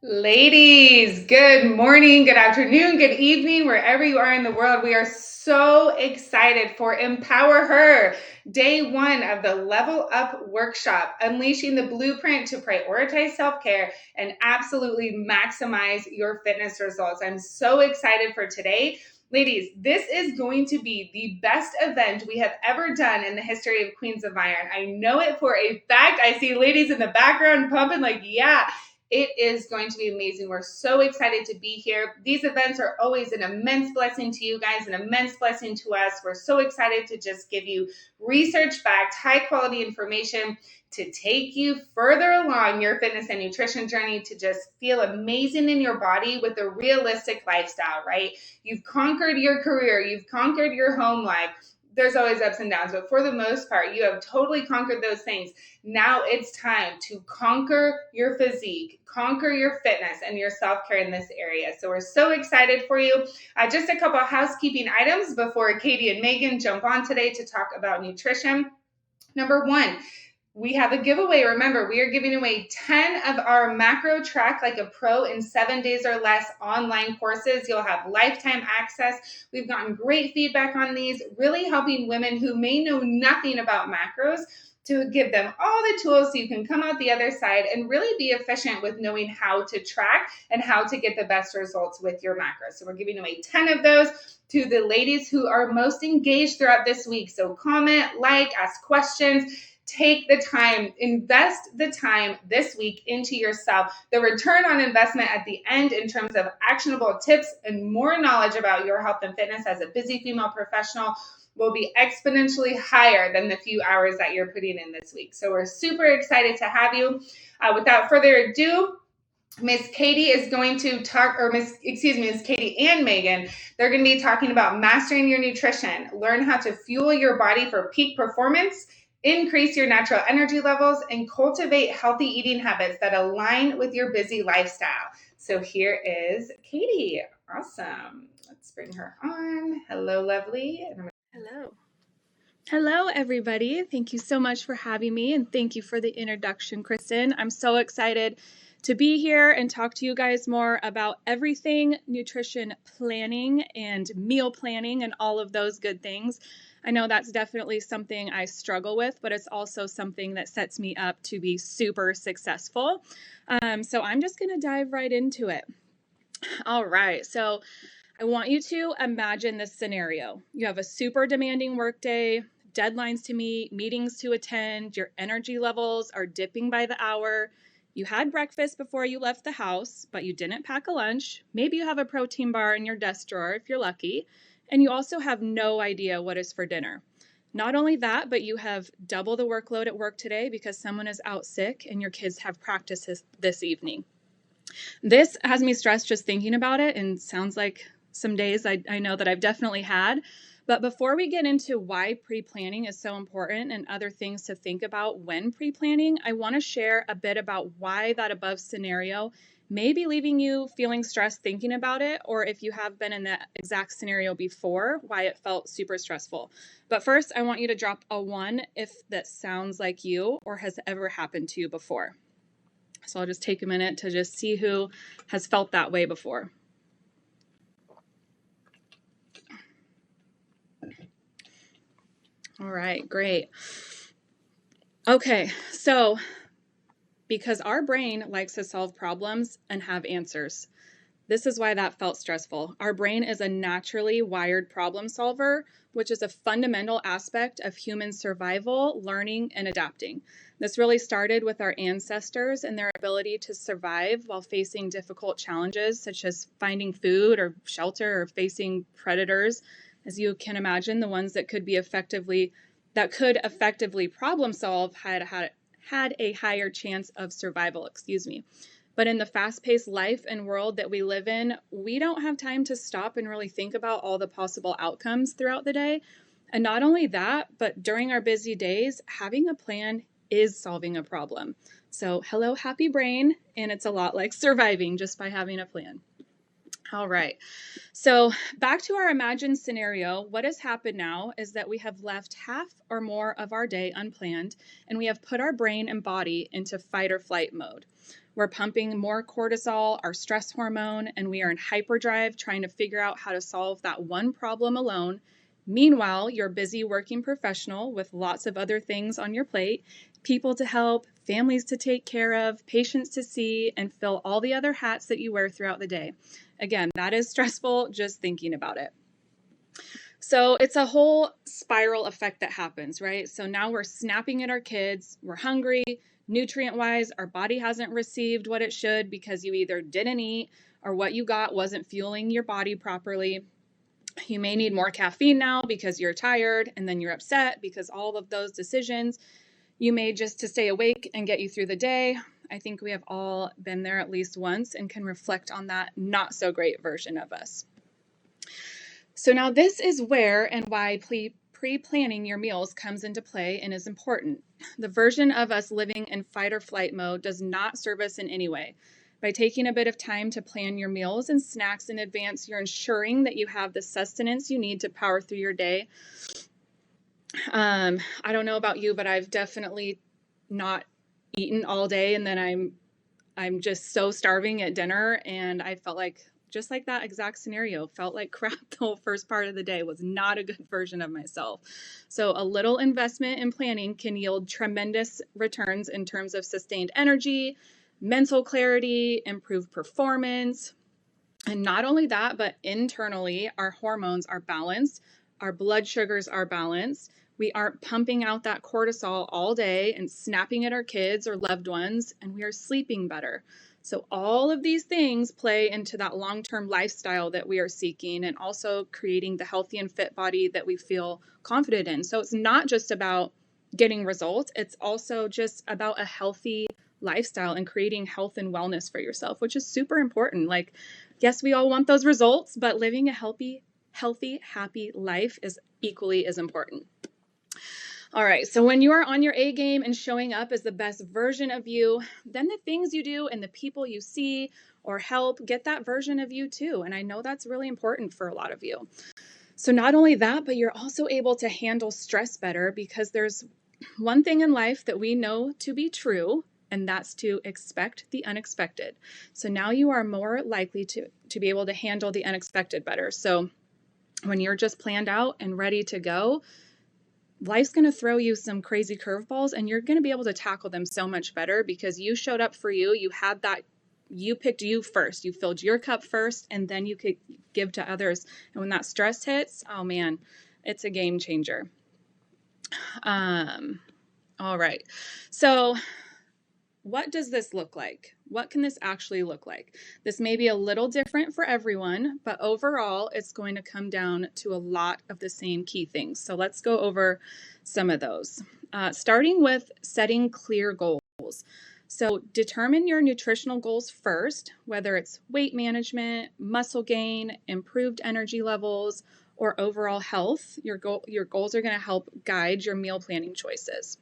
Ladies, good morning, good afternoon, good evening, wherever you are in the world. We are so excited for Empower Her, day one of the Level Up workshop, unleashing the blueprint to prioritize self-care and absolutely maximize your fitness results. I'm so excited for today. Ladies, this is going to be the best event we have ever done in the history of Queens of Iron. I know it for a fact. I see ladies in the background pumping like, yeah. It is going to be amazing. We're so excited to be here. These events are always an immense blessing to you guys, an immense blessing to us. We're so excited to just give you research-backed, high-quality information to take you further along your fitness and nutrition journey, to just feel amazing in your body with a realistic lifestyle, right? You've conquered your career. You've conquered your home life. There's always ups and downs, but for the most part, you have totally conquered those things. Now it's time to conquer your physique, conquer your fitness and your self-care in this area. So we're so excited for you. Just a couple of housekeeping items before Katie and Megan jump on today to talk about nutrition. Number one, we have a giveaway. Remember, we are giving away 10 of our Macro Track Like a Pro in 7 days or less online courses. You'll have lifetime access. We've gotten great feedback on these, really helping women who may know nothing about macros to give them all the tools so you can come out the other side and really be efficient with knowing how to track and how to get the best results with your macros. So we're giving away 10 of those to the ladies who are most engaged throughout this week. So comment, like, ask questions. Take the time, invest the time this week into yourself. The return on investment at the end in terms of actionable tips and more knowledge about your health and fitness as a busy female professional will be exponentially higher than the few hours that you're putting in this week. So we're super excited to have you. Without further ado, Miss Katie is going to talk, or Miss Katie and Megan, they're going to be talking about mastering your nutrition, learn how to fuel your body for peak performance, increase your natural energy levels, and cultivate healthy eating habits that align with your busy lifestyle. So here is Katie. Awesome. Let's bring her on. Hello, lovely. Hello. Hello, everybody. Thank you so much for having me, and thank you for the introduction, Kristen. I'm so excited to be here and talk to you guys more about everything nutrition planning and meal planning and all of those good things. I know that's definitely something I struggle with, but it's also something that sets me up to be super successful. So I'm just going to dive right into it. All right. So I want you to imagine this scenario. You have a super demanding workday, deadlines to meet, meetings to attend, your energy levels are dipping by the hour. You had breakfast before you left the house, but you didn't pack a lunch. Maybe you have a protein bar in your desk drawer if you're lucky, and you also have no idea what is for dinner. Not only that, but you have double the workload at work today because someone is out sick and your kids have practices this evening. This has me stressed just thinking about it, and sounds like some days I know that I've definitely had. But before we get into why pre-planning is so important and other things to think about when pre-planning, I want to share a bit about why that above scenario may be leaving you feeling stressed thinking about it, or if you have been in that exact scenario before, why it felt super stressful. But first, I want you to drop a 1 if that sounds like you or has ever happened to you before. So I'll just take a minute to just see who has felt that way before. All right, great. Okay, so because our brain likes to solve problems and have answers. This is why that felt stressful. Our brain is a naturally wired problem solver, which is a fundamental aspect of human survival, learning, and adapting. This really started with our ancestors and their ability to survive while facing difficult challenges, such as finding food or shelter or facing predators. As you can imagine, the ones that could effectively problem solve had a higher chance of survival, But in the fast-paced life and world that we live in, we don't have time to stop and really think about all the possible outcomes throughout the day. And not only that, but during our busy days, having a plan is solving a problem. So hello, happy brain. And it's a lot like surviving just by having a plan. All right. So back to our imagined scenario, what has happened now is that we have left half or more of our day unplanned, and we have put our brain and body into fight or flight mode. We're pumping more cortisol, our stress hormone, and we are in hyperdrive trying to figure out how to solve that one problem alone. Meanwhile, you're a busy working professional with lots of other things on your plate, people to help, families to take care of, patients to see, and fill all the other hats that you wear throughout the day. Again, that is stressful just thinking about it. So it's a whole spiral effect that happens, right? So now we're snapping at our kids, we're hungry, nutrient-wise, our body hasn't received what it should because you either didn't eat or what you got wasn't fueling your body properly. You may need more caffeine now because you're tired, and then you're upset because all of those decisions you made just to stay awake and get you through the day. I think we have all been there at least once and can reflect on that not so great version of us. So now this is where and why pre-planning your meals comes into play and is important. The version of us living in fight or flight mode does not serve us in any way. By taking a bit of time to plan your meals and snacks in advance, you're ensuring that you have the sustenance you need to power through your day. I don't know about you, but I've definitely not eaten all day, and then I'm just so starving at dinner, and I felt like, just like that exact scenario, felt like crap the whole first part of the day, was not a good version of myself. So a little investment in planning can yield tremendous returns in terms of sustained energy, mental clarity, improved performance. And not only that, but internally, our hormones are balanced, our blood sugars are balanced. We aren't pumping out that cortisol all day and snapping at our kids or loved ones, and we are sleeping better. So all of these things play into that long-term lifestyle that we are seeking, and also creating the healthy and fit body that we feel confident in. So it's not just about getting results, it's also just about a healthy lifestyle and creating health and wellness for yourself, which is super important. Like, yes, we all want those results, but living a healthy, happy life is equally as important. All right, so when you are on your A game and showing up as the best version of you, then the things you do and the people you see or help get that version of you too. And I know that's really important for a lot of you. So not only that, but you're also able to handle stress better, because there's one thing in life that we know to be true, and that's to expect the unexpected. So now you are more likely to be able to handle the unexpected better. So when you're just planned out and ready to go, life's going to throw you some crazy curveballs, and you're going to be able to tackle them so much better because you showed up for you. You had that, you picked you first. You filled your cup first, and then you could give to others. And when that stress hits, oh man, it's a game changer. All right. So what does this look like? What can this actually look like? This may be a little different for everyone, but overall, it's going to come down to a lot of the same key things. So let's go over some of those. Starting with setting clear goals. So determine your nutritional goals first, whether it's weight management, muscle gain, improved energy levels, or overall health. Your goals are going to help guide your meal planning choices.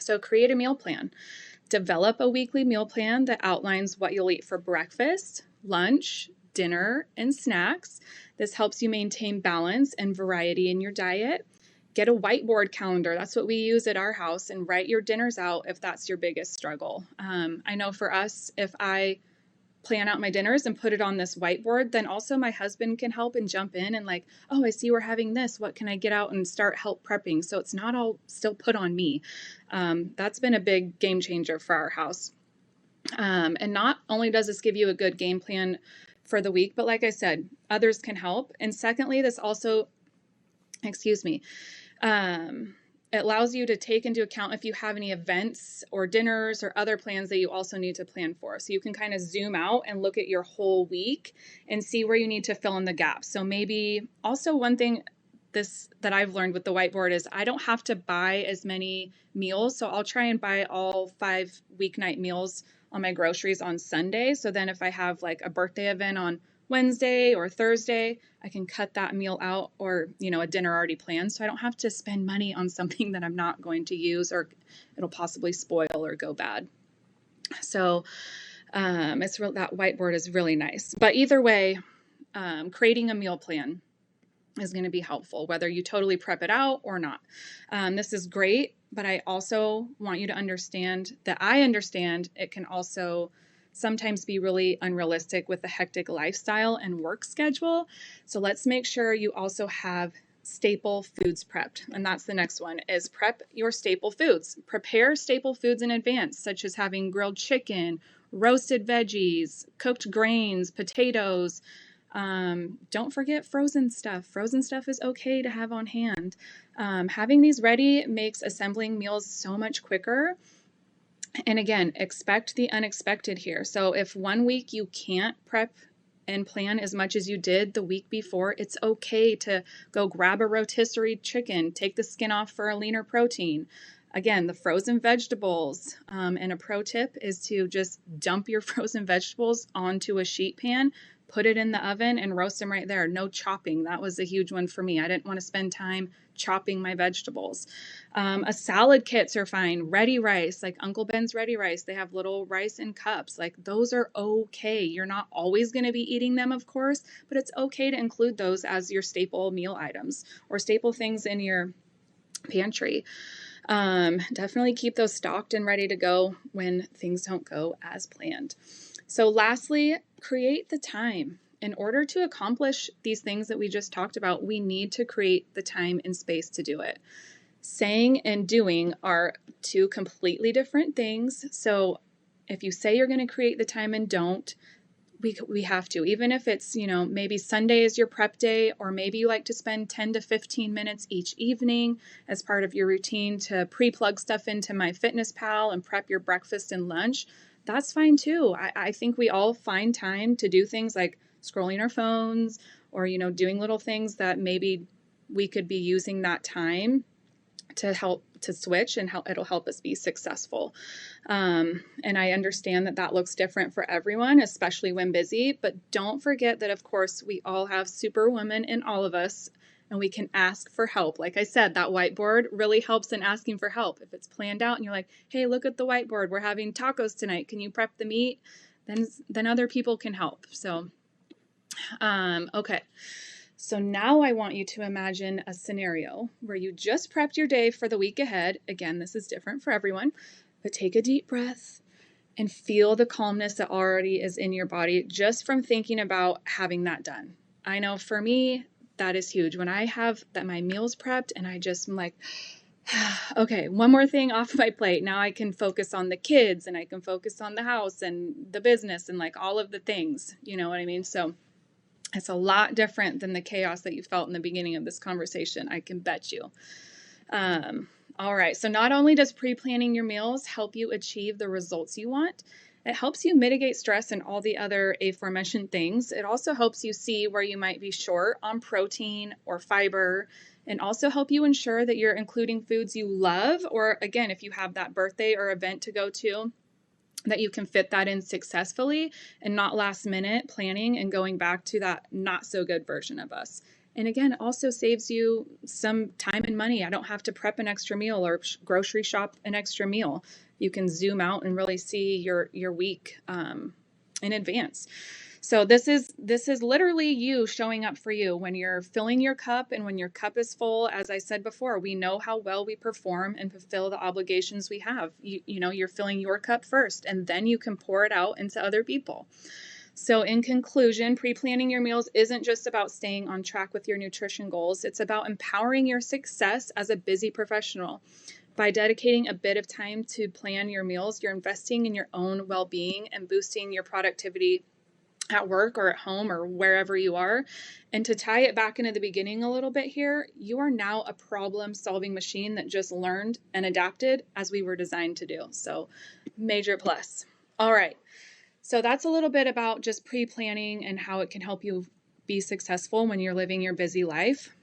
So create a meal plan. Develop a weekly meal plan that outlines what you'll eat for breakfast, lunch, dinner, and snacks. This helps you maintain balance and variety in your diet. Get a whiteboard calendar. That's what we use at our house, and write your dinners out if that's your biggest struggle. I know for us, if I plan out my dinners and put it on this whiteboard, then also my husband can help and jump in and like, oh, I see we're having this. What can I get out and start help prepping? So it's not all still put on me. That's been a big game changer for our house. And not only does this give you a good game plan for the week, but like I said, others can help. And secondly, this also, it allows you to take into account if you have any events or dinners or other plans that you also need to plan for. So you can kind of zoom out and look at your whole week and see where you need to fill in the gaps. So maybe also one thing that I've learned with the whiteboard is I don't have to buy as many meals. So I'll try and buy all 5 weeknight meals on my groceries on Sunday. So then if I have like a birthday event on Wednesday or Thursday, I can cut that meal out, or, a dinner already planned. So I don't have to spend money on something that I'm not going to use, or it'll possibly spoil or go bad. So that whiteboard is really nice. But either way, creating a meal plan is going to be helpful, whether you totally prep it out or not. This is great but I also want you to understand that I understand it can also sometimes be really unrealistic with a hectic lifestyle and work schedule. So let's make sure you also have staple foods prepped. And that's the next one, is prep your staple foods. Prepare staple foods in advance, such as having grilled chicken, roasted veggies, cooked grains, potatoes. Don't forget frozen stuff. Frozen stuff is okay to have on hand. Having these ready makes assembling meals so much quicker. And again, expect the unexpected here. So if one week you can't prep and plan as much as you did the week before, it's okay to go grab a rotisserie chicken, take the skin off for a leaner protein. Again, the frozen vegetables, and a pro tip is to just dump your frozen vegetables onto a sheet pan, put it in the oven and roast them right there. No chopping. That was a huge one for me. I didn't want to spend time chopping my vegetables. A salad kits are fine. Ready rice, like Uncle Ben's Ready Rice. They have little rice in cups. Like those are okay. You're not always going to be eating them, of course, but it's okay to include those as your staple meal items or staple things in your pantry. Definitely keep those stocked and ready to go when things don't go as planned. So lastly, create the time. In order to accomplish these things that we just talked about, we need to create the time and space to do it. Saying and doing are two completely different things. So if you say you're going to create the time and don't, we have to, even if it's, maybe Sunday is your prep day, or maybe you like to spend 10 to 15 minutes each evening as part of your routine to pre-plug stuff into MyFitnessPal and prep your breakfast and lunch. That's fine too. I think we all find time to do things like scrolling our phones or, doing little things that maybe we could be using that time to help to switch, and it'll help us be successful. And I understand that looks different for everyone, especially when busy, but don't forget that, of course, we all have superwoman in all of us, and we can ask for help. Like I said, that whiteboard really helps in asking for help. If it's planned out and you're like, hey, look at the whiteboard, we're having tacos tonight, can you prep the meat? Then other people can help. So, okay. So now I want you to imagine a scenario where you just prepped your day for the week ahead. Again, this is different for everyone, but take a deep breath and feel the calmness that already is in your body just from thinking about having that done. I know for me, that is huge. When I have my meals prepped and I just am like, okay, one more thing off my plate. Now I can focus on the kids and I can focus on the house and the business and like all of the things, you know what I mean? So it's a lot different than the chaos that you felt in the beginning of this conversation, I can bet you. All right, so not only does pre-planning your meals help you achieve the results you want, it helps you mitigate stress and all the other aforementioned things. It also helps you see where you might be short on protein or fiber, and also help you ensure that you're including foods you love, or again, if you have that birthday or event to go to, that you can fit that in successfully and not last minute planning and going back to that not so good version of us. And again, it also saves you some time and money. I don't have to prep an extra meal or grocery shop an extra meal. You can zoom out and really see your week in advance. So this is literally you showing up for you when you're filling your cup, and when your cup is full. As I said before, we know how well we perform and fulfill the obligations we have. You're filling your cup first, and then you can pour it out into other people. So in conclusion, pre-planning your meals isn't just about staying on track with your nutrition goals. It's about empowering your success as a busy professional. By dedicating a bit of time to plan your meals, you're investing in your own well-being and boosting your productivity at work or at home or wherever you are. And to tie it back into the beginning a little bit here, you are now a problem-solving machine that just learned and adapted as we were designed to do. So major plus. All right. So that's a little bit about just pre-planning and how it can help you be successful when you're living your busy life.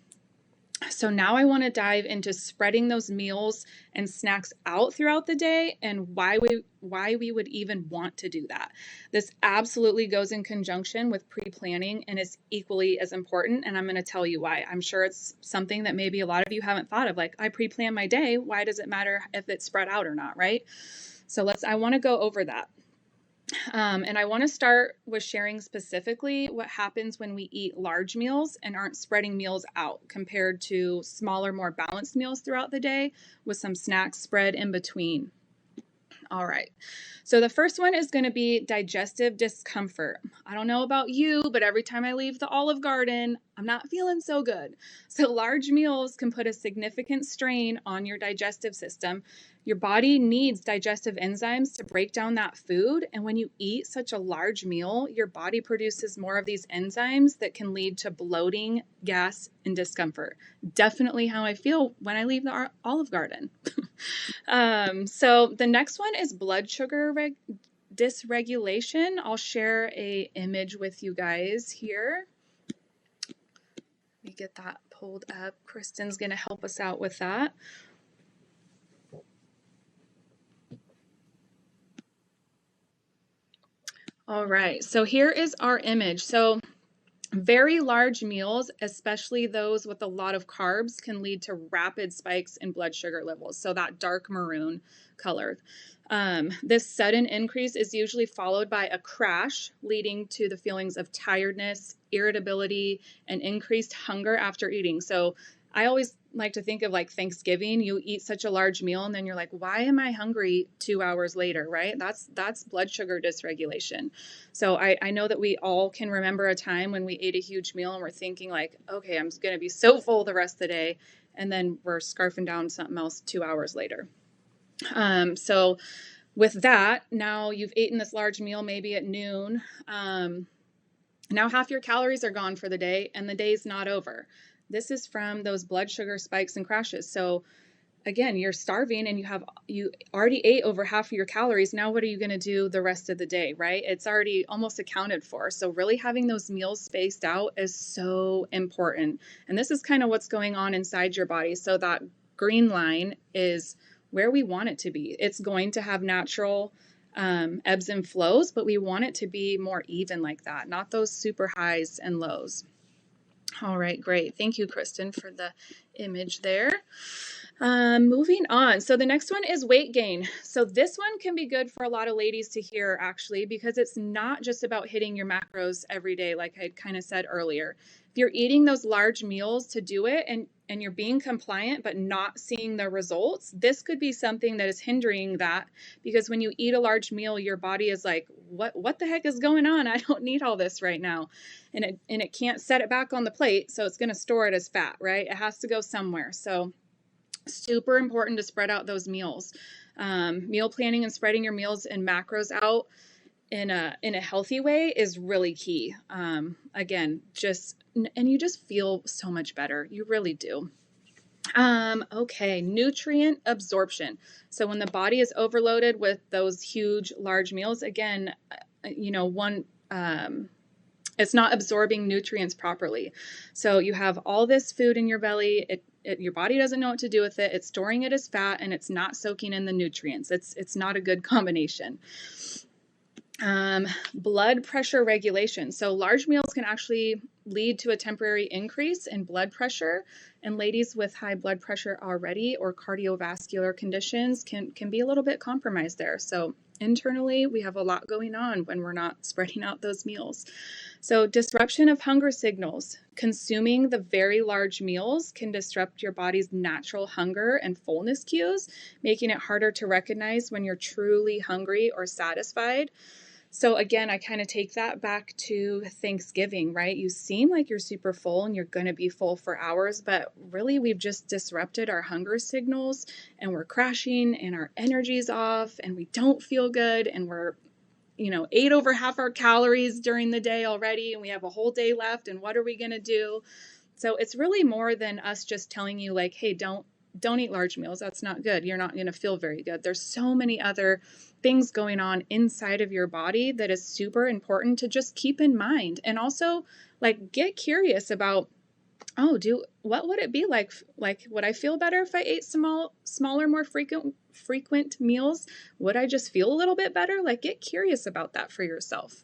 So now I want to dive into spreading those meals and snacks out throughout the day, and why we would even want to do that. This absolutely goes in conjunction with pre-planning and is equally as important, and I'm going to tell you why. I'm sure it's something that maybe a lot of you haven't thought of, like, I pre-plan my day, why does it matter if it's spread out or not, right? So I want to go over that. And I want to start with sharing specifically what happens when we eat large meals and aren't spreading meals out compared to smaller, more balanced meals throughout the day with some snacks spread in between. All right. So the first one is going to be digestive discomfort. I don't know about you, but every time I leave the Olive Garden, I'm not feeling so good. So large meals can put a significant strain on your digestive system. Your body needs digestive enzymes to break down that food. And when you eat such a large meal, your body produces more of these enzymes that can lead to bloating, gas, and discomfort. Definitely how I feel when I leave the Olive Garden. So the next one is blood sugar dysregulation. I'll share a image with you guys here. Let me get that pulled up. Kristen's going to help us out with that. All right, so here is our image. So very large meals, especially those with a lot of carbs, can lead to rapid spikes in blood sugar levels. So that dark maroon color. This sudden increase is usually followed by a crash, leading to the feelings of tiredness, irritability, and increased hunger after eating. So I always like to think of like Thanksgiving. You eat such a large meal and then you're like, why am I hungry 2 hours later, right? That's blood sugar dysregulation. So I know that we all can remember a time when we ate a huge meal and we're thinking like, okay, I'm going to be so full the rest of the day. And then we're scarfing down something else 2 hours later. So with that, now you've eaten this large meal maybe at noon. Now half your calories are gone for the day and the day's not over. This is from those blood sugar spikes and crashes. So again, you're starving and you already ate over half of your calories. Now what are you going to do the rest of the day, right? It's already almost accounted for. So really having those meals spaced out is so important. And this is kind of what's going on inside your body. So that green line is where we want it to be. It's going to have natural ebbs and flows, but we want it to be more even like that, not those super highs and lows. All right, great. Thank you, Kristen, for the image there. Moving on. So the next one is weight gain. So this one can be good for a lot of ladies to hear actually, because it's not just about hitting your macros every day, like I kind of said earlier. If you're eating those large meals to do it and you're being compliant but not seeing the results, this could be something that is hindering that, because when you eat a large meal, your body is like, what the heck is going on? I don't need all this right now. And it can't set it back on the plate, so it's going to store it as fat, right? It has to go somewhere. So super important to spread out those meals. Meal planning and spreading your meals and macros out in a healthy way is really key. Again, and you just feel so much better. You really do. Okay, nutrient absorption. So when the body is overloaded with those huge, large meals, again, it's not absorbing nutrients properly. So you have all this food in your belly. Your body doesn't know what to do with it. It's storing it as fat and it's not soaking in the nutrients. It's not a good combination. Blood pressure regulation. So large meals can actually lead to a temporary increase in blood pressure, and ladies with high blood pressure already or cardiovascular conditions can be a little bit compromised there. So internally, we have a lot going on when we're not spreading out those meals. So disruption of hunger signals. Consuming the very large meals can disrupt your body's natural hunger and fullness cues, making it harder to recognize when you're truly hungry or satisfied. So again, I kind of take that back to Thanksgiving, right? You seem like you're super full and you're going to be full for hours, but really we've just disrupted our hunger signals and we're crashing and our energy's off and we don't feel good and we're ate over half our calories during the day already and we have a whole day left and what are we going to do? So it's really more than us just telling you like, hey, don't eat large meals. That's not good. You're not going to feel very good. There's so many other things going on inside of your body that is super important to just keep in mind. And also like get curious about, what would it be like would I feel better if I ate smaller, more frequent meals? Would I just feel a little bit better? Like get curious about that for yourself.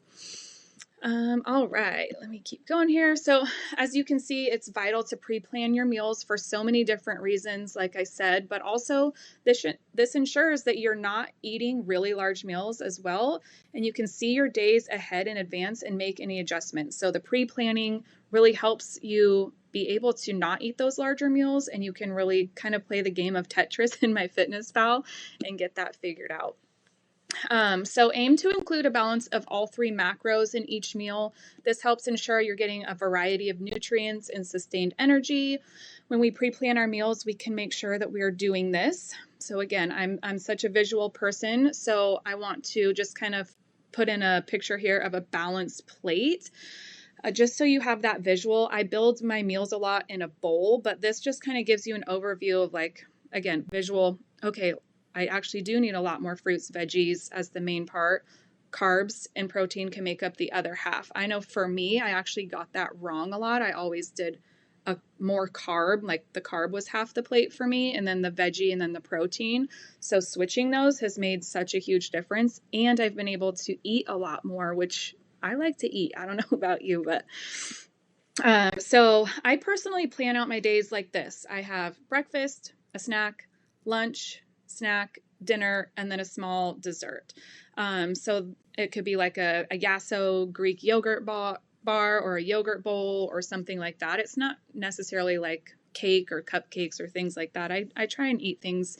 All right, let me keep going here. So as you can see, it's vital to pre-plan your meals for so many different reasons, like I said, but also this ensures that you're not eating really large meals as well, and you can see your days ahead in advance and make any adjustments. So the pre-planning really helps you be able to not eat those larger meals, and you can really kind of play the game of Tetris in MyFitnessPal and get that figured out. So aim to include a balance of all three macros in each meal. This helps ensure you're getting a variety of nutrients and sustained energy. When we pre-plan our meals, we can make sure that we are doing this. So again, I'm such a visual person, so I want to just kind of put in a picture here of a balanced plate. Just so you have that visual, I build my meals a lot in a bowl, but this just kind of gives you an overview of, like, again, visual. Okay, I actually do need a lot more fruits, veggies as the main part. Carbs and protein can make up the other half. I know for me, I actually got that wrong a lot. I always did a more carb, like the carb was half the plate for me, and then the veggie and then the protein. So switching those has made such a huge difference. And I've been able to eat a lot more, which I like to eat. I don't know about you, but so I personally plan out my days like this. I have breakfast, a snack, lunch, snack, dinner, and then a small dessert. So it could be like a Yasso Greek yogurt bar or a yogurt bowl or something like that. It's not necessarily like cake or cupcakes or things like that. I try and eat things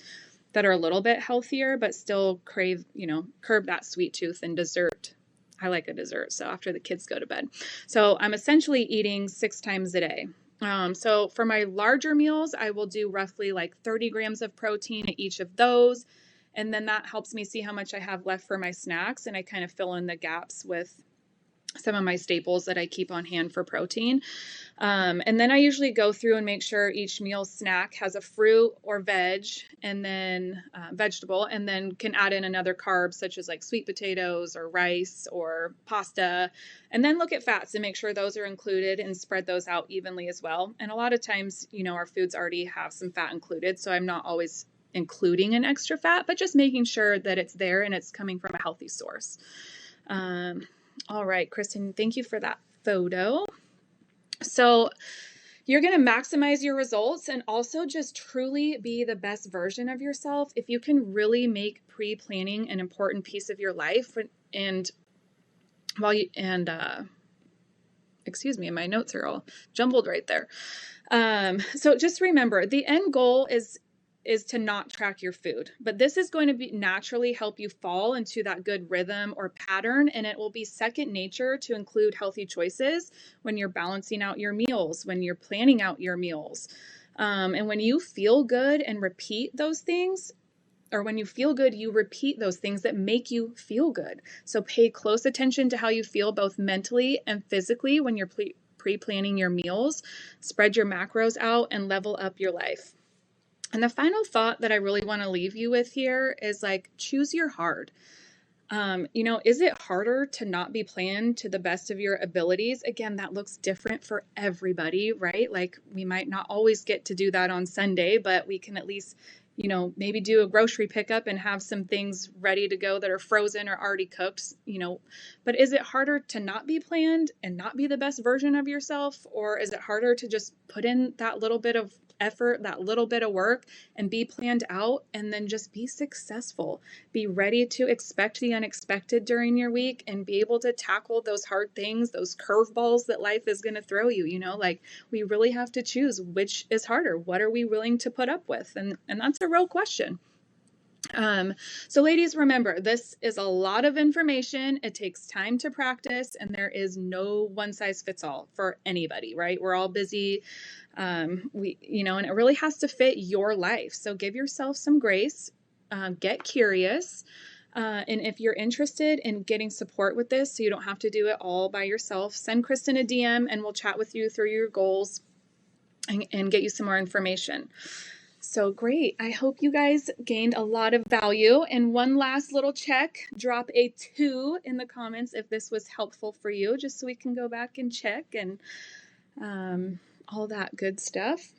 that are a little bit healthier, but still curb that sweet tooth and dessert. I like a dessert, so after the kids go to bed. So I'm essentially eating 6 times a day. So for my larger meals, I will do roughly like 30 grams of protein at each of those. And then that helps me see how much I have left for my snacks. And I kind of fill in the gaps with some of my staples that I keep on hand for protein. And then I usually go through and make sure each meal snack has a fruit or veg and then vegetable, and then can add in another carb such as like sweet potatoes or rice or pasta, and then look at fats and make sure those are included and spread those out evenly as well. And a lot of times, our foods already have some fat included, so I'm not always including an extra fat, but just making sure that it's there and it's coming from a healthy source. All right, Kristen, thank you for that photo. So you're going to maximize your results and also just truly be the best version of yourself if you can really make pre-planning an important piece of your life. And excuse me, my notes are all jumbled right there. So just remember, the end goal is to not track your food, but this is going to be naturally help you fall into that good rhythm or pattern, and it will be second nature to include healthy choices when you're balancing out your meals, when you're planning out your meals. And when you feel good and repeat those things, or when you feel good, you repeat those things that make you feel good. So pay close attention to how you feel both mentally and physically when you're pre-planning your meals. Spread your macros out and level up your life. And the final thought that I really want to leave you with here is, like, choose your hard. Is it harder to not be planned to the best of your abilities? Again, that looks different for everybody, right? Like, we might not always get to do that on Sunday, but we can at least, maybe do a grocery pickup and have some things ready to go that are frozen or already cooked, But is it harder to not be planned and not be the best version of yourself? Or is it harder to just put in that little bit of effort, that little bit of work, and be planned out, and then just be successful? Be ready to expect the unexpected during your week and be able to tackle those hard things, those curveballs that life is going to throw you. Like, we really have to choose which is harder. What are we willing to put up with? And that's a real question. So ladies, remember, this is a lot of information. It takes time to practice, and there is no one size fits all for anybody, right? We're all busy. And it really has to fit your life. So give yourself some grace, get curious. And if you're interested in getting support with this, so you don't have to do it all by yourself, send Kristen a DM and we'll chat with you through your goals and get you some more information. So great. I hope you guys gained a lot of value. And one last little check, drop a 2 in the comments if this was helpful for you, just so we can go back and check and all that good stuff.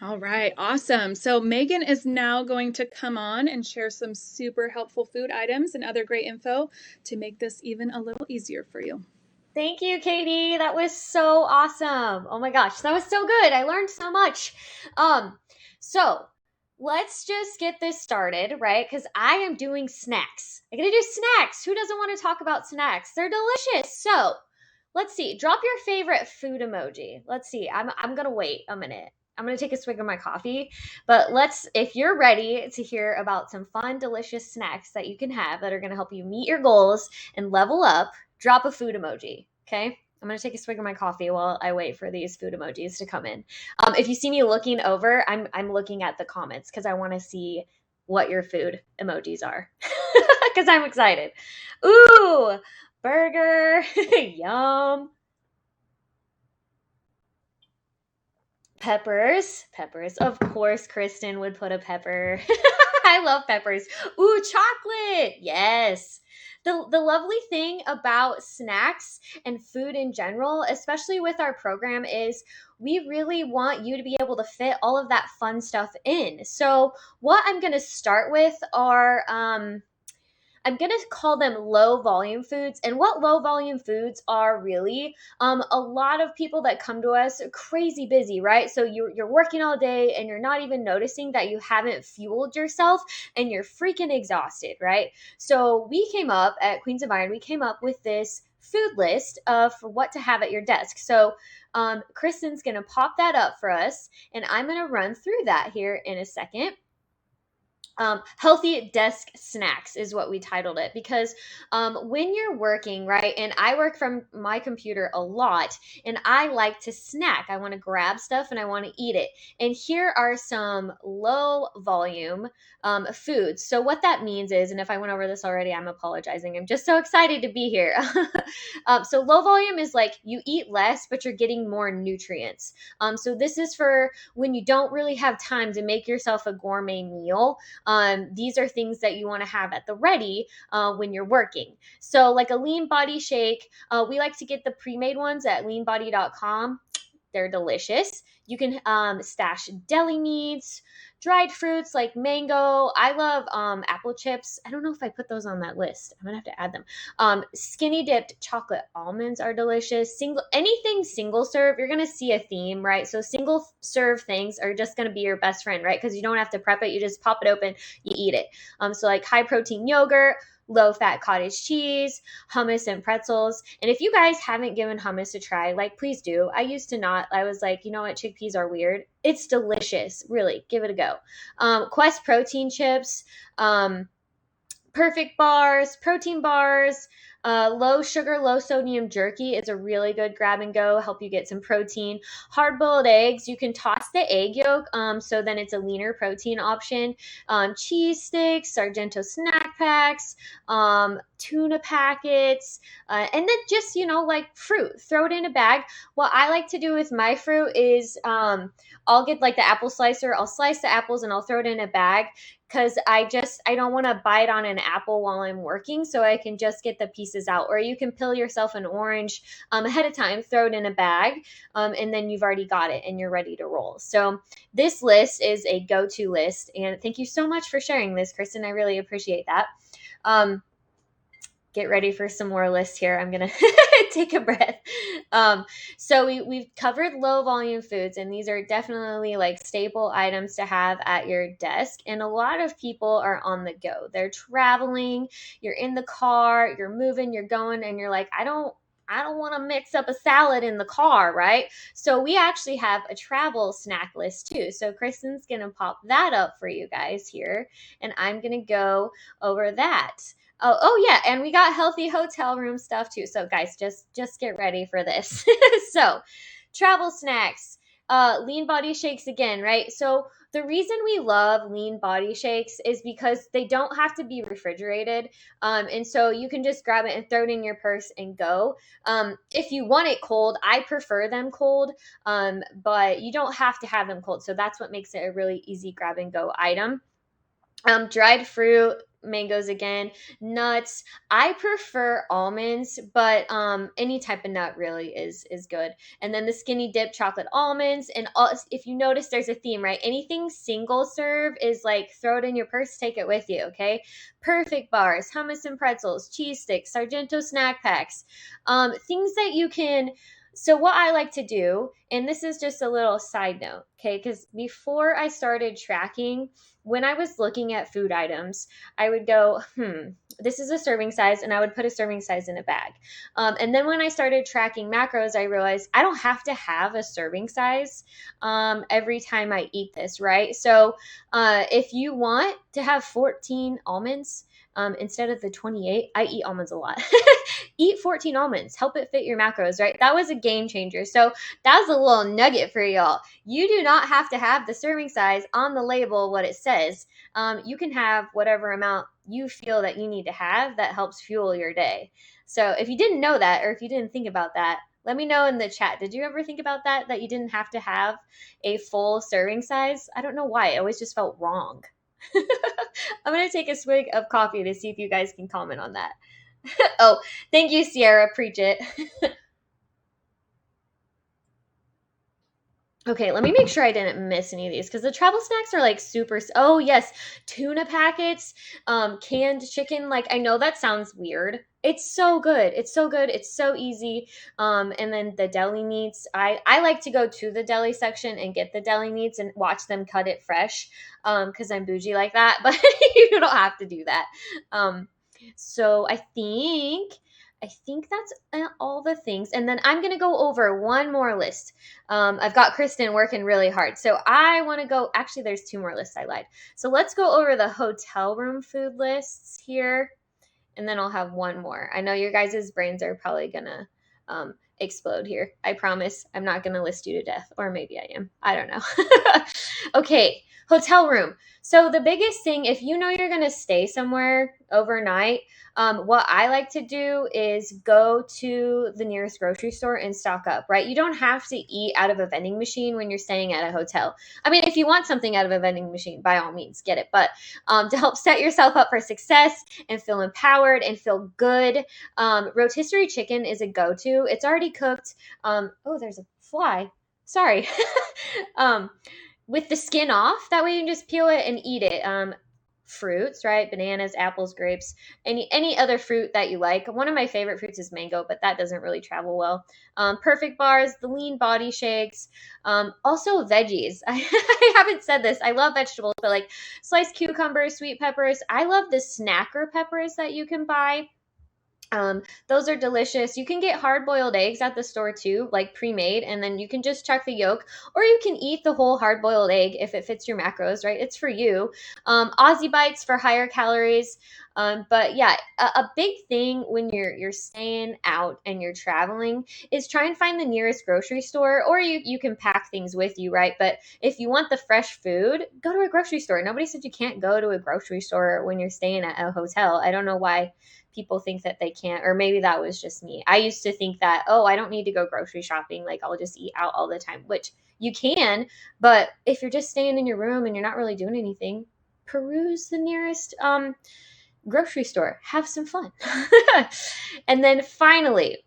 All right, awesome. So Megan is now going to come on and share some super helpful food items and other great info to make this even a little easier for you. Thank you, Katie. That was so awesome. Oh my gosh, that was so good. I learned so much. So let's just get this started, right? Because I am doing snacks. I'm gonna do snacks. Who doesn't want to talk about snacks? They're delicious. So let's see. Drop your favorite food emoji. Let's see. I'm gonna wait a minute. I'm gonna take a swig of my coffee, but if you're ready to hear about some fun, delicious snacks that you can have that are gonna help you meet your goals and level up, drop a food emoji. Okay. I'm going to take a swig of my coffee while I wait for these food emojis to come in. If you see me looking over, I'm looking at the comments because I want to see what your food emojis are because I'm excited. Ooh, burger. Yum. Peppers. Peppers. Of course, Kristen would put a pepper. I love peppers. Ooh, chocolate. Yes. The lovely thing about snacks and food in general, especially with our program, is we really want you to be able to fit all of that fun stuff in. So, what I'm going to start with are I'm going to call them low volume foods. And what low volume foods are really, a lot of people that come to us are crazy busy, right? So you're working all day and you're not even noticing that you haven't fueled yourself and you're freaking exhausted, right? So we came up at Queens of Iron, we came up with this food list of what to have at your desk. So Kristen's going to pop that up for us and I'm going to run through that here in a second. Healthy desk snacks is what we titled it because when you're working, right, and I work from my computer a lot and I like to snack. I want to grab stuff and I want to eat it. And here are some low volume foods. So, what that means is, and if I went over this already, I'm apologizing. I'm just so excited to be here. So, low volume is like you eat less, but you're getting more nutrients. So, this is for when you don't really have time to make yourself a gourmet meal. These are things that you want to have at the ready when you're working. So, like a lean body shake, we like to get the pre made ones at leanbody.com. They're delicious. You can stash deli meats, dried fruits like mango. I love apple chips. I don't know if I put those on that list. I'm gonna have to add them. Skinny dipped chocolate almonds are delicious. Anything single serve, you're gonna see a theme, right? So single serve things are just gonna be your best friend, right? Because you don't have to prep it. You just pop it open, you eat it. So like high protein yogurt, low fat cottage cheese, hummus and pretzels. And if you guys haven't given hummus a try, like please do. I used to not. I was like, you know what, chickpeas are weird. It's delicious. Really, give it a go. Quest protein chips, perfect bars, protein bars, low sugar, low sodium jerky is a really good grab and go, help you get some protein. Hard boiled eggs, you can toss the egg yolk, so then it's a leaner protein option. Cheese sticks, Sargento snack packs, tuna packets, and then just, like fruit, throw it in a bag. What I like to do with my fruit is I'll get like the apple slicer, I'll slice the apples and I'll throw it in a bag because I don't want to bite on an apple while I'm working, so I can just get the pieces out. Or you can peel yourself an orange ahead of time, throw it in a bag, and then you've already got it and you're ready to roll. So this list is a go-to list, and thank you so much for sharing this, Kristen. I really appreciate that. Get ready for some more lists here. I'm gonna take a breath. So we've covered low volume foods, and these are definitely like staple items to have at your desk. And a lot of people are on the go. They're traveling, you're in the car, you're moving, you're going, and you're like, I don't want to mix up a salad in the car, right? So we actually have a travel snack list too. So Kristen's gonna pop that up for you guys here, and I'm gonna go over that. Oh yeah, and we got healthy hotel room stuff too. So guys, just get ready for this. So, travel snacks, lean body shakes again, right? So the reason we love lean body shakes is because they don't have to be refrigerated, and so you can just grab it and throw it in your purse and go. If you want it cold, I prefer them cold, but you don't have to have them cold. So that's what makes it a really easy grab and go item. Dried fruit, mangoes again, nuts. I prefer almonds, but any type of nut really is good. And then the skinny dip chocolate almonds, and all, if you notice there's a theme, right? Anything single serve is like throw it in your purse, take it with you, okay? Perfect bars, hummus and pretzels, cheese sticks, Sargento snack packs, things that you can. So what I like to do, and this is just a little side note, okay? Because before I started tracking, when I was looking at food items, I would go, this is a serving size, and I would put a serving size in a bag. And then when I started tracking macros, I realized I don't have to have a serving size every time I eat this, right? So if you want to have 14 almonds instead of the 28, I eat almonds a lot. Eat 14 almonds, help it fit your macros, right? That was a game changer. So that's a little nugget for y'all. You do not have to have the serving size on the label, what it says. You can have whatever amount you feel that you need to have that helps fuel your day. So if you didn't know that, or if you didn't think about that, let me know in the chat. Did you ever think about that you didn't have to have a full serving size? I don't know why. It always just felt wrong. I'm going to take a swig of coffee to see if you guys can comment on that. Oh, thank you, Sierra. Preach it. Okay, let me make sure I didn't miss any of these because the travel snacks are like super. Oh, yes, tuna packets, canned chicken. Like, I know that sounds weird. It's so good. It's so good. It's so easy. And then the deli meats. I like to go to the deli section and get the deli meats and watch them cut it fresh. Because I'm bougie like that, but you don't have to do that. So I think that's all the things. And then I'm going to go over one more list. I've got Kristen working really hard. So I want to go, actually, there's two more lists. I lied. So let's go over the hotel room food lists here. And then I'll have one more. I know your guys' brains are probably going to explode here. I promise I'm not going to list you to death. Or maybe I am. I don't know. Okay, hotel room. So the biggest thing, if you know you're going to stay somewhere overnight, what I like to do is go to the nearest grocery store and stock up, right? You don't have to eat out of a vending machine when you're staying at a hotel. I mean, if you want something out of a vending machine, by all means, get it. But to help set yourself up for success and feel empowered and feel good, rotisserie chicken is a go-to. It's already cooked. Oh, there's a fly. Sorry. With the skin off. That way you can just peel it and eat it. Fruits, right? Bananas, apples, grapes, any other fruit that you like. One of my favorite fruits is mango, but that doesn't really travel well. Perfect bars, the lean body shakes, also veggies. I haven't said this. I love vegetables, but like sliced cucumbers, sweet peppers. I love the snacker peppers that you can buy. Those are delicious. You can get hard-boiled eggs at the store too, like pre-made, and then you can just chuck the yolk, or you can eat the whole hard-boiled egg if it fits your macros, right? It's for you. Aussie bites for higher calories. But yeah, a big thing when you're staying out and you're traveling is try and find the nearest grocery store, or you can pack things with you, right? But if you want the fresh food, go to a grocery store. Nobody said you can't go to a grocery store when you're staying at a hotel. I don't know why people think that they can't, or maybe that was just me. I used to think that, oh, I don't need to go grocery shopping, like I'll just eat out all the time, which you can. But if you're just staying in your room and you're not really doing anything, peruse the nearest grocery store, have some fun. And then finally,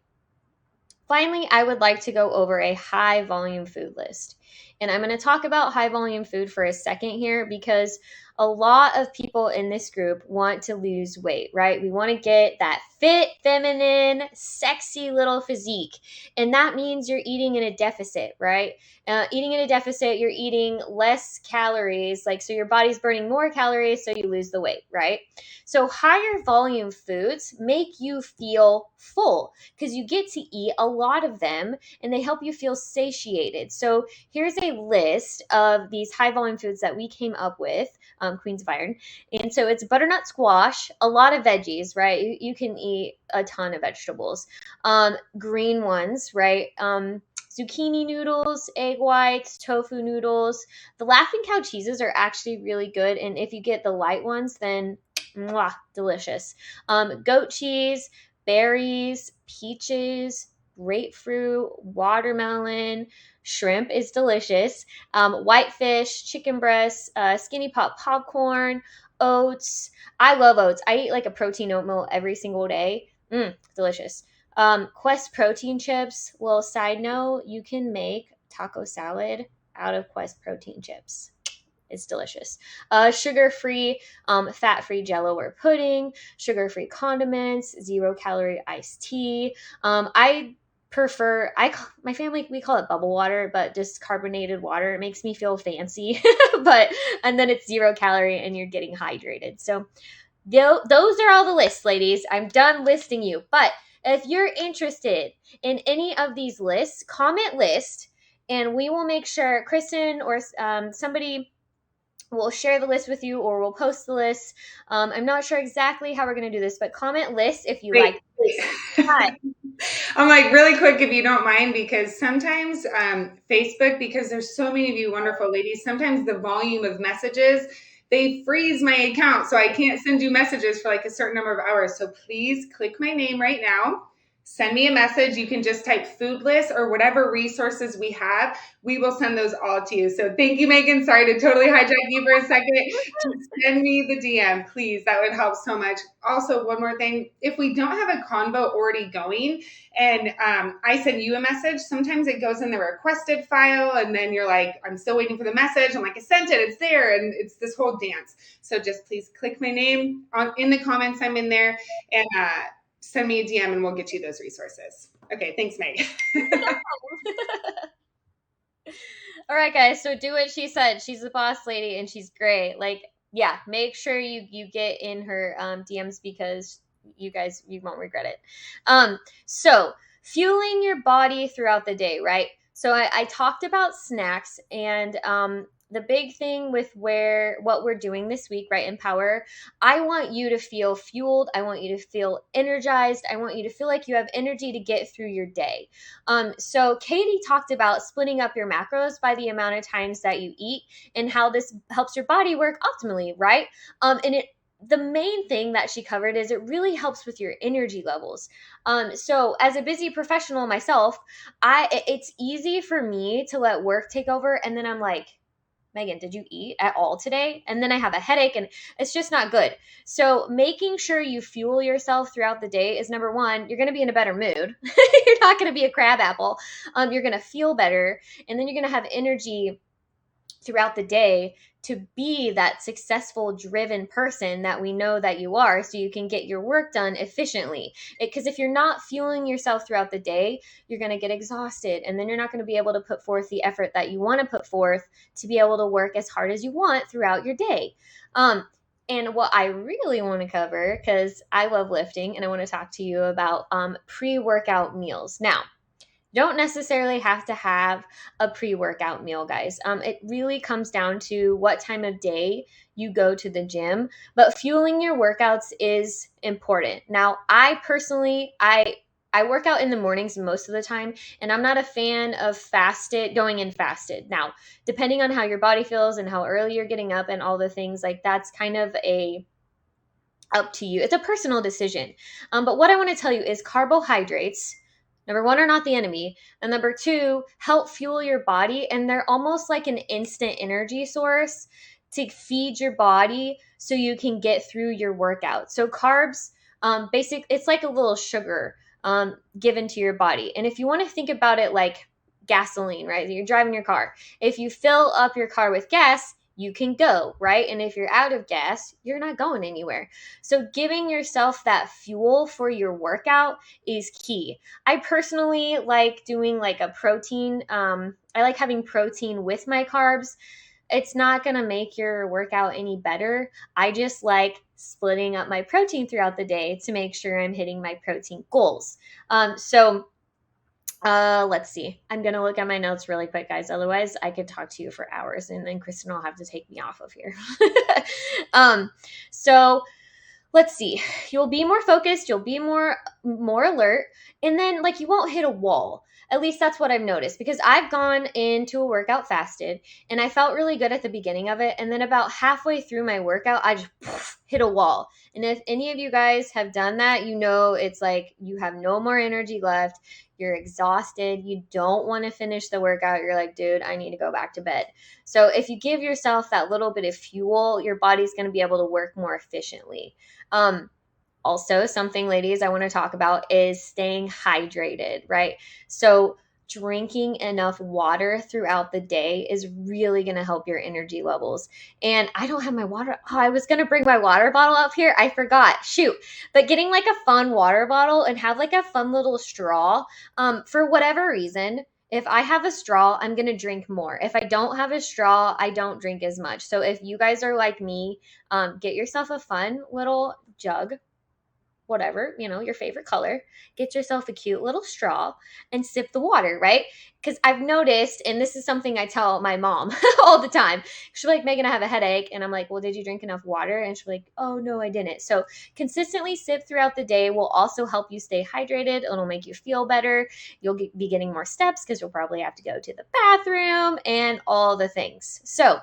I would like to go over a high volume food list. And I'm going to talk about high volume food for a second here because a lot of people in this group want to lose weight, right? We want to get that fit, feminine, sexy little physique. And that means you're eating in a deficit, right? Eating in a deficit, you're eating less calories, like so your body's burning more calories, so you lose the weight, right? So higher volume foods make you feel full because you get to eat a lot of them and they help you feel satiated. So here's a list of these high volume foods that we came up with, Queens of Iron. And so it's butternut squash, a lot of veggies, right? You can eat a ton of vegetables. Green ones, right? Zucchini noodles, egg whites, tofu noodles. The Laughing Cow cheeses are actually really good. And if you get the light ones, then mwah, delicious. Goat cheese, berries, peaches, grapefruit, watermelon, shrimp is delicious, whitefish, chicken breast, skinny pop popcorn, oats. I love oats. I eat like a protein oatmeal every single day. Delicious. Quest protein chips. Little side note, you can make taco salad out of Quest protein chips. It's delicious. Sugar-free, fat-free Jello or pudding, sugar-free condiments, zero-calorie iced tea. I prefer my family, we call it bubble water, but just carbonated water. It makes me feel fancy, but and then it's 0 calorie and you're getting hydrated. So those are all the lists, ladies. I'm done listing you. But if you're interested in any of these lists, comment list, and we will make sure Kristen or somebody we'll share the list with you or we'll post the list. I'm not sure exactly how we're going to do this, but comment list if you like this. I'm like, really quick, if you don't mind, because sometimes Facebook, because there's so many of you wonderful ladies, sometimes the volume of messages, they freeze my account. So I can't send you messages for like a certain number of hours. So please click my name right now. Send me a message. You can just type food list or whatever resources we have. We will send those all to you. So thank you, Megan. Sorry to totally hijack you for a second. Just send me the DM, please. That would help so much. Also, one more thing. If we don't have a convo already going and I send you a message, sometimes it goes in the requested file and then you're like, I'm still waiting for the message. I'm like, I sent it. It's there. And it's this whole dance. So just please click my name in the comments. I'm in there. And send me a DM and we'll get you those resources. Okay, thanks, Meg. All right, guys. So do what she said. She's the boss lady and she's great. Like, yeah, make sure you get in her DMs because you won't regret it. So fueling your body throughout the day, right? So I talked about snacks and the big thing with what we're doing this week, right? Empower. I want you to feel fueled. I want you to feel energized. I want you to feel like you have energy to get through your day. So Katie talked about splitting up your macros by the amount of times that you eat and how this helps your body work optimally, right? And the main thing that she covered is it really helps with your energy levels. So as a busy professional myself, it's easy for me to let work take over, and then I'm like, Megan, did you eat at all today? And then I have a headache and it's just not good. So making sure you fuel yourself throughout the day is number one, you're going to be in a better mood. You're not going to be a crab apple. You're going to feel better. And then you're going to have energy throughout the day to be that successful, driven person that we know that you are, so you can get your work done efficiently. Because if you're not fueling yourself throughout the day, you're going to get exhausted, and then you're not going to be able to put forth the effort that you want to put forth to be able to work as hard as you want throughout your day. And what I really want to cover, because I love lifting and I want to talk to you about pre-workout meals. Now, don't necessarily have to have a pre-workout meal, guys. It really comes down to what time of day you go to the gym, but fueling your workouts is important. Now, I personally, I work out in the mornings most of the time, and I'm not a fan of going in fasted. Now, depending on how your body feels and how early you're getting up and all the things, like that's kind of up to you. It's a personal decision. But what I want to tell you is carbohydrates, number one, are not the enemy. And number two, help fuel your body. And they're almost like an instant energy source to feed your body so you can get through your workout. So carbs, it's like a little sugar given to your body. And if you want to think about it like gasoline, right? You're driving your car. If you fill up your car with gas, you can go, right? And if you're out of gas, you're not going anywhere. So giving yourself that fuel for your workout is key. I personally like doing like a protein. I like having protein with my carbs. It's not going to make your workout any better. I just like splitting up my protein throughout the day to make sure I'm hitting my protein goals. Let's see. I'm going to look at my notes really quick, guys. Otherwise, I could talk to you for hours and then Kristen will have to take me off of here. So let's see. You'll be more focused, you'll be more alert, and then like you won't hit a wall. At least that's what I've noticed, because I've gone into a workout fasted and I felt really good at the beginning of it. And then about halfway through my workout, I just hit a wall. And if any of you guys have done that, you know it's like you have no more energy left. You're exhausted. You don't want to finish the workout. You're like, dude, I need to go back to bed. So if you give yourself that little bit of fuel, your body's going to be able to work more efficiently. Also, something, ladies, I want to talk about is staying hydrated, right? So, drinking enough water throughout the day is really going to help your energy levels. And I don't have my water. Oh, I was going to bring my water bottle up here. I forgot. Shoot. But getting like a fun water bottle and have like a fun little straw, for whatever reason, if I have a straw, I'm going to drink more. If I don't have a straw, I don't drink as much. So if you guys are like me, get yourself a fun little jug, whatever, your favorite color, get yourself a cute little straw and sip the water, right? Because I've noticed, and this is something I tell my mom all the time. She'll be like, Megan, I have a headache. And I'm like, well, did you drink enough water? And she'll be like, oh, no, I didn't. So consistently sip throughout the day will also help you stay hydrated. It'll make you feel better. You'll be getting more steps because you'll probably have to go to the bathroom and all the things. So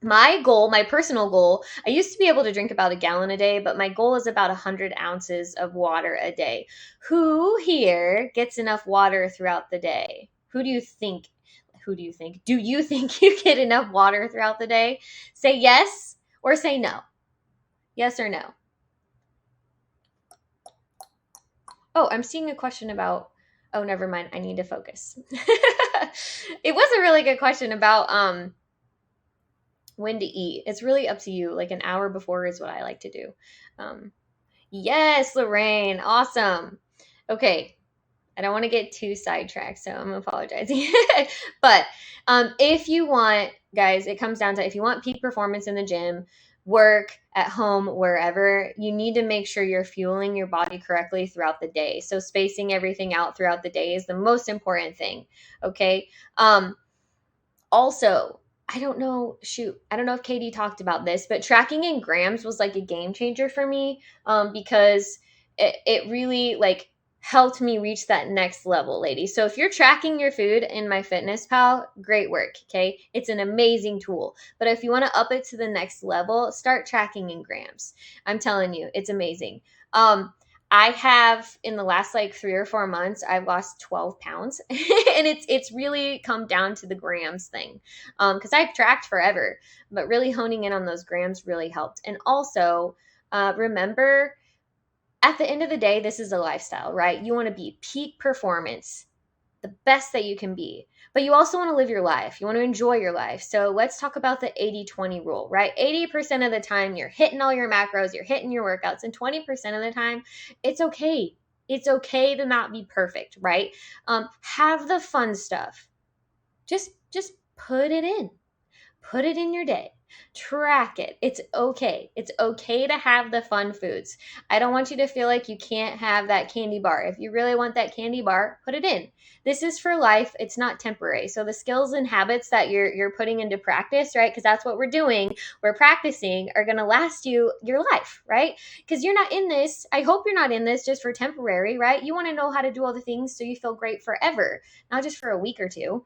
my goal, my personal goal, I used to be able to drink about a gallon a day, but my goal is about 100 ounces of water a day. Who here gets enough water throughout the day? Who do you think? Who do you think? Do you think you get enough water throughout the day? Say yes or say no. Yes or no. Oh, I'm seeing a question about, oh, never mind. I need to focus. It was a really good question about when to eat. It's really up to you. Like an hour before is what I like to do. Yes, Lorraine. Awesome. Okay. I don't want to get too sidetracked, so I'm apologizing. But if you want, guys, it comes down to if you want peak performance in the gym, work, at home, wherever, you need to make sure you're fueling your body correctly throughout the day. So spacing everything out throughout the day is the most important thing. Okay. Also, I don't know, I don't know if Katie talked about this, but tracking in grams was like a game changer for me, because it really like helped me reach that next level, ladies. So if you're tracking your food in MyFitnessPal, great work, okay? It's an amazing tool. But if you want to up it to the next level, start tracking in grams. I'm telling you, it's amazing. I have, in the last like 3 or 4 months, I've lost 12 pounds and it's really come down to the grams thing. Cause I've tracked forever, but really honing in on those grams really helped. And also, remember, at the end of the day, this is a lifestyle, right? You want to be peak performance, the best that you can be. But you also want to live your life. You want to enjoy your life. So let's talk about the 80-20 rule, right? 80% of the time, you're hitting all your macros, you're hitting your workouts, and 20% of the time, it's okay. It's okay to not be perfect, right? Have the fun stuff. Just put it in. Put it in your day. Track it. It's okay. It's okay to have the fun foods. I don't want you to feel like you can't have that candy bar. If you really want that candy bar, put it in. This is for life. It's not temporary. So the skills and habits that you're putting into practice, right? Because that's what we're doing. We're practicing are going to last you your life, right? Because you're not in this. I hope you're not in this just for temporary, right? You want to know how to do all the things so you feel great forever, not just for a week or two.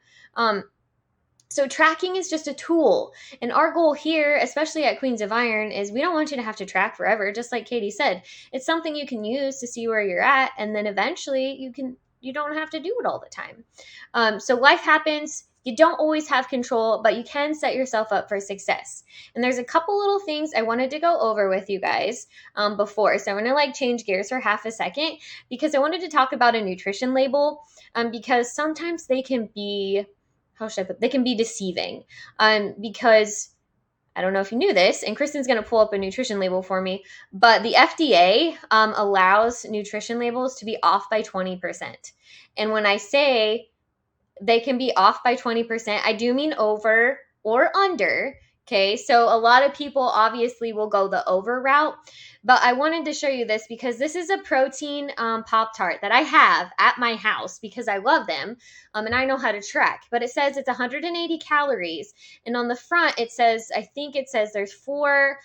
So tracking is just a tool. And our goal here, especially at Queens of Iron, is we don't want you to have to track forever. Just like Katie said, it's something you can use to see where you're at. And then eventually you don't have to do it all the time. So life happens. You don't always have control, but you can set yourself up for success. And there's a couple little things I wanted to go over with you guys before. So I'm going to change gears for half a second because I wanted to talk about a nutrition label because sometimes they can be, how should I put, they can be deceiving because I don't know if you knew this, and Kristen's going to pull up a nutrition label for me, but the FDA allows nutrition labels to be off by 20%. And when I say they can be off by 20%, I do mean over or under. Okay, so a lot of people obviously will go the over route, but I wanted to show you this because this is a protein Pop-Tart that I have at my house because I love them and I know how to track, but it says it's 180 calories. And on the front, it says, I think it says there's 4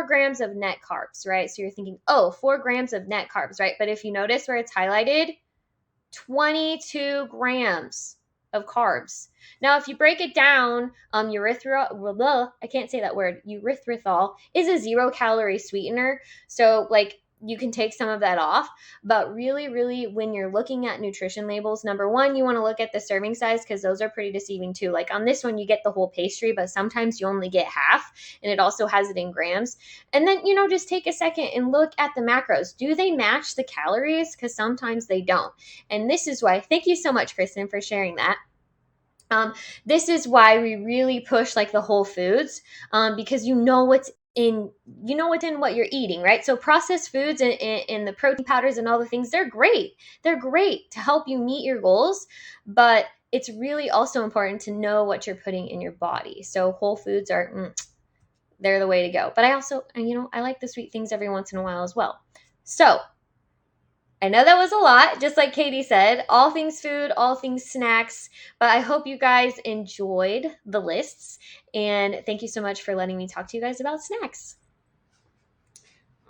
grams of net carbs, right? So you're thinking, oh, 4 grams of net carbs, right? But if you notice where it's highlighted, 22 grams of carbs. Now, if you break it down, erythritol, I can't say that word, erythritol is a 0-calorie sweetener. So, like, you can take some of that off. But really, really, when you're looking at nutrition labels, number one, you want to look at the serving size because those are pretty deceiving too. Like on this one, you get the whole pastry, but sometimes you only get half, and it also has it in grams. And then, just take a second and look at the macros. Do they match the calories? Because sometimes they don't. And this is why, thank you so much, Kristen, for sharing that. This is why we really push like the whole foods, because what's in what you're eating, right? So processed foods and the protein powders and all the things, they're great. They're great to help you meet your goals, but it's really also important to know what you're putting in your body. So whole foods they're the way to go. But I also, I like the sweet things every once in a while as well. So I know that was a lot, just like Katie said, all things food, all things snacks, but I hope you guys enjoyed the lists, and thank you so much for letting me talk to you guys about snacks.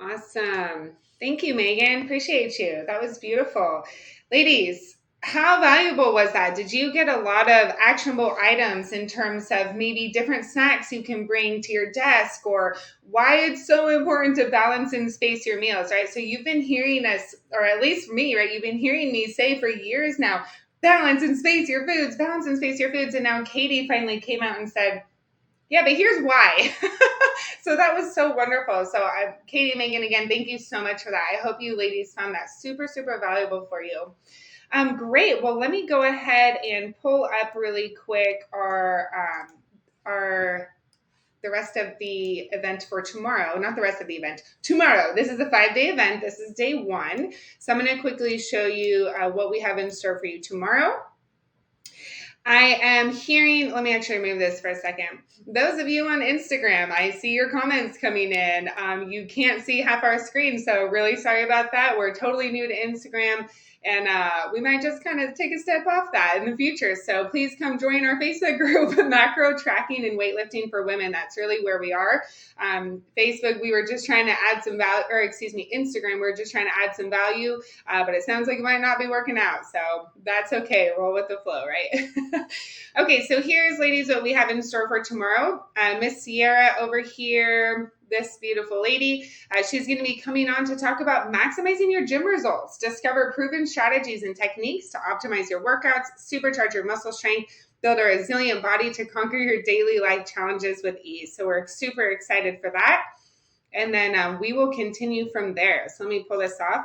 Awesome. Thank you, Megan. Appreciate you. That was beautiful. Ladies, how valuable was that? Did you get a lot of actionable items in terms of maybe different snacks you can bring to your desk, or why it's so important to balance and space your meals, right? So you've been hearing us, or at least me, right? You've been hearing me say for years now, balance and space your foods, balance and space your foods. And now Katie finally came out and said, yeah, but here's why. So that was so wonderful. So Katie, Megan, again, thank you so much for that. I hope you ladies found that super, super valuable for you. Great. Well, let me go ahead and pull up really quick the rest of the event for tomorrow. Not the rest of the event. Tomorrow. This is a 5-day event. This is day 1. So I'm going to quickly show you what we have in store for you tomorrow. I am hearing, let me actually remove this for a second. Those of you on Instagram, I see your comments coming in. You can't see half our screen, so really sorry about that. We're totally new to Instagram, and we might just kind of take a step off that in the future. So please come join our Facebook group, Macro Tracking and Weightlifting for Women. That's really where we are. Facebook, we were just trying to add some value, or excuse me, Instagram, we were just trying to add some value, but it sounds like it might not be working out. So that's okay. Roll with the flow, right? Okay, so here's, ladies, what we have in store for tomorrow. Miss Sierra over here, this beautiful lady, she's going to be coming on to talk about maximizing your gym results. Discover proven strategies and techniques to optimize your workouts, supercharge your muscle strength, build a resilient body to conquer your daily life challenges with ease. So we're super excited for that. And then we will continue from there. So let me pull this off.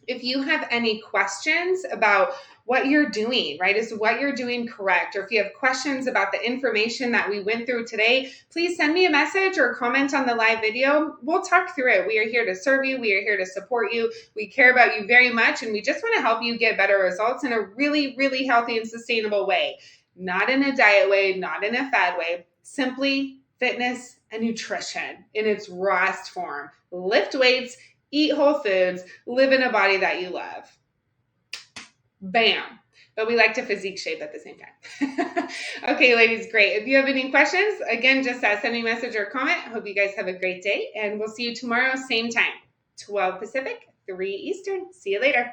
If you have any questions about what you're doing, right, is what you're doing correct, or if you have questions about the information that we went through today, please send me a message or comment on the live video. We'll talk through it. We are here to serve you. We are here to support you. We care about you very much, and we just want to help you get better results in a really, really healthy and sustainable way. Not in a diet way, not in a fad way, simply fitness and nutrition in its rawest form. Lift weights, eat whole foods, live in a body that you love. Bam. But we like to physique shape at the same time. Okay, ladies, great. If you have any questions, again, just send me a message or comment. Hope you guys have a great day, and we'll see you tomorrow, same time, 12 Pacific, 3 Eastern. See you later.